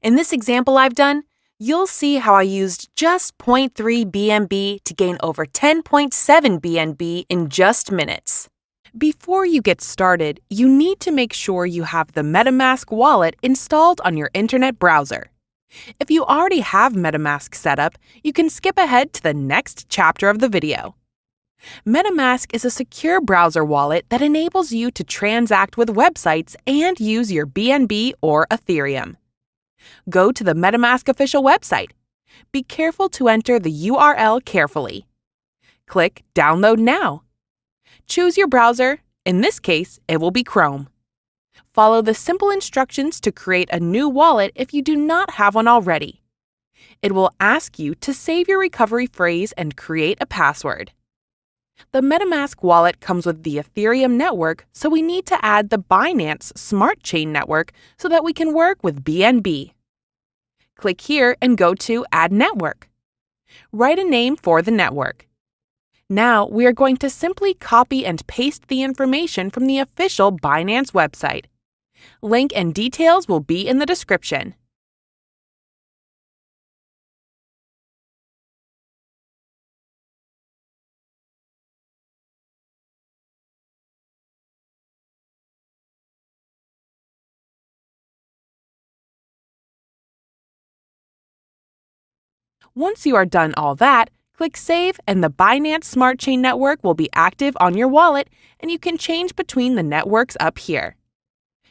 In this example I've done, you'll see how I used just 0.3 BNB to gain over 10.7 BNB in just minutes. Before you get started, you need to make sure you have the Metamask wallet installed on your internet browser. If you already have Metamask set up, you can skip ahead to the next chapter of the video. Metamask is a secure browser wallet that enables you to transact with websites and use your BNB or Ethereum. Go to the Metamask official website. Be careful to enter the URL carefully. Click Download Now. Choose your browser. In this case, it will be Chrome. Follow the simple instructions to create a new wallet if you do not have one already. It will ask you to save your recovery phrase and create a password. The Metamask wallet comes with the Ethereum network, so we need to add the Binance Smart Chain network so that we can work with BNB. Click here and go to Add Network. Write a name for the network. Now we are going to simply copy and paste the information from the official Binance website. Link and details will be in the description. Once you are done all that, click Save and the Binance Smart Chain network will be active on your wallet and you can change between the networks up here.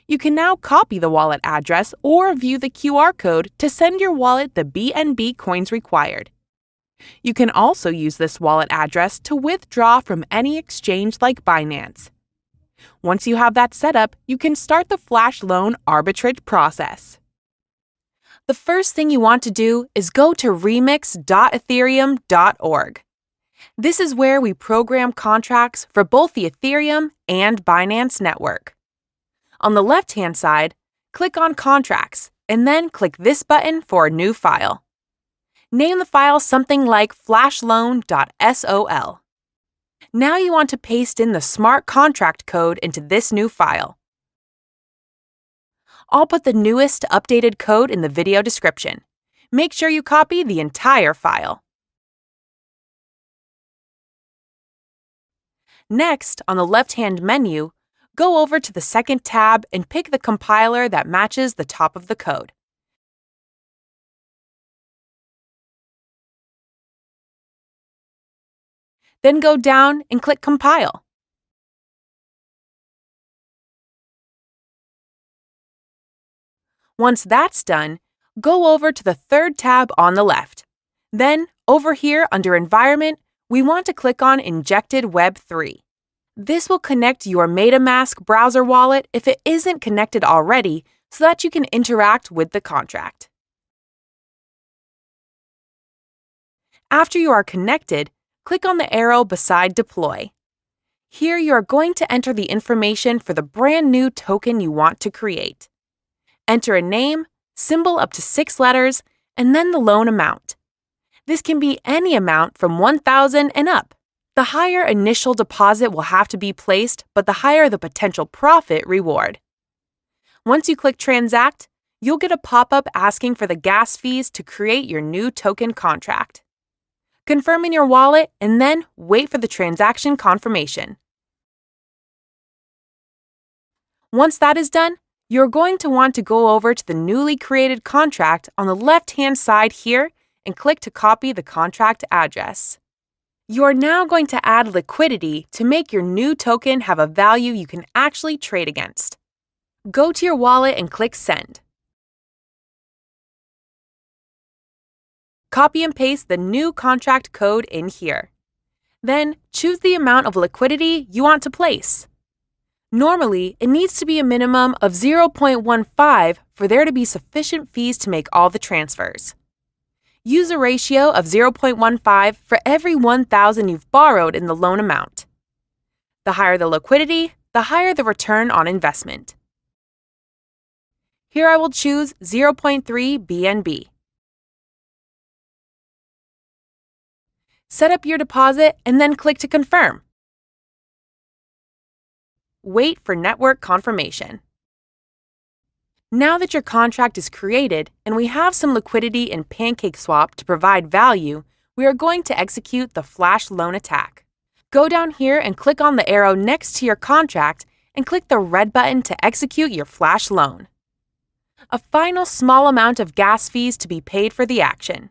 You can now copy the wallet address or view the QR code to send your wallet the BNB coins required. You can also use this wallet address to withdraw from any exchange like Binance. Once you have that set up, you can start the flash loan arbitrage process. The first thing you want to do is go to remix.ethereum.org. This is where we program contracts for both the Ethereum and Binance network. On the left-hand side, click on Contracts, and then click this button for a new file. Name the file something like flashloan.sol. Now you want to paste in the smart contract code into this new file. I'll put the newest updated code in the video description. Make sure you copy the entire file. Next, on the left-hand menu, go over to the second tab and pick the compiler that matches the top of the code. Then go down and click Compile. Once that's done, go over to the third tab on the left. Then, over here under Environment, we want to click on Injected Web 3. This will connect your Metamask browser wallet if it isn't connected already so that you can interact with the contract. After you are connected, click on the arrow beside Deploy. Here you are going to enter the information for the brand new token you want to create. Enter a name, symbol up to 6 letters, and then the loan amount. This can be any amount from $1,000 and up. The higher initial deposit will have to be placed, but the higher the potential profit reward. Once you click Transact, you'll get a pop-up asking for the gas fees to create your new token contract. Confirm in your wallet and then wait for the transaction confirmation. Once that is done, you're going to want to go over to the newly created contract on the left-hand side here and click to copy the contract address. You are now going to add liquidity to make your new token have a value you can actually trade against. Go to your wallet and click Send. Copy and paste the new contract code in here. Then choose the amount of liquidity you want to place. Normally, it needs to be a minimum of 0.15 for there to be sufficient fees to make all the transfers. Use a ratio of 0.15 for every 1,000 you've borrowed in the loan amount. The higher the liquidity, the higher the return on investment. Here I will choose 0.3 BNB. Set up your deposit and then click to confirm. Wait for network confirmation. Now that your contract is created and we have some liquidity in PancakeSwap to provide value, we are going to execute the flash loan attack. Go down here and click on the arrow next to your contract and click the red button to execute your flash loan. A final small amount of gas fees to be paid for the action.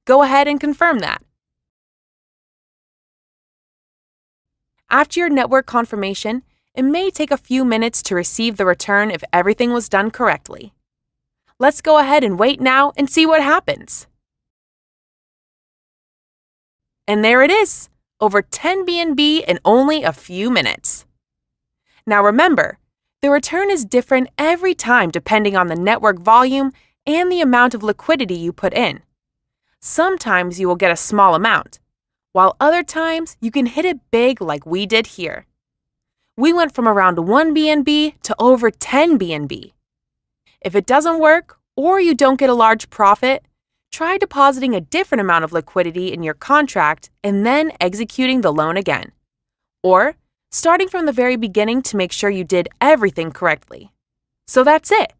Go ahead and confirm that. After your network confirmation, it may take a few minutes to receive the return if everything was done correctly. Let's go ahead and wait now and see what happens. And there it is, over 10 BNB in only a few minutes. Now remember, the return is different every time depending on the network volume and the amount of liquidity you put in. Sometimes you will get a small amount, while other times you can hit it big like we did here. We went from around 1 BNB to over 10 BNB. If it doesn't work or you don't get a large profit, try depositing a different amount of liquidity in your contract and then executing the loan again. Or starting from the very beginning to make sure you did everything correctly. So that's it.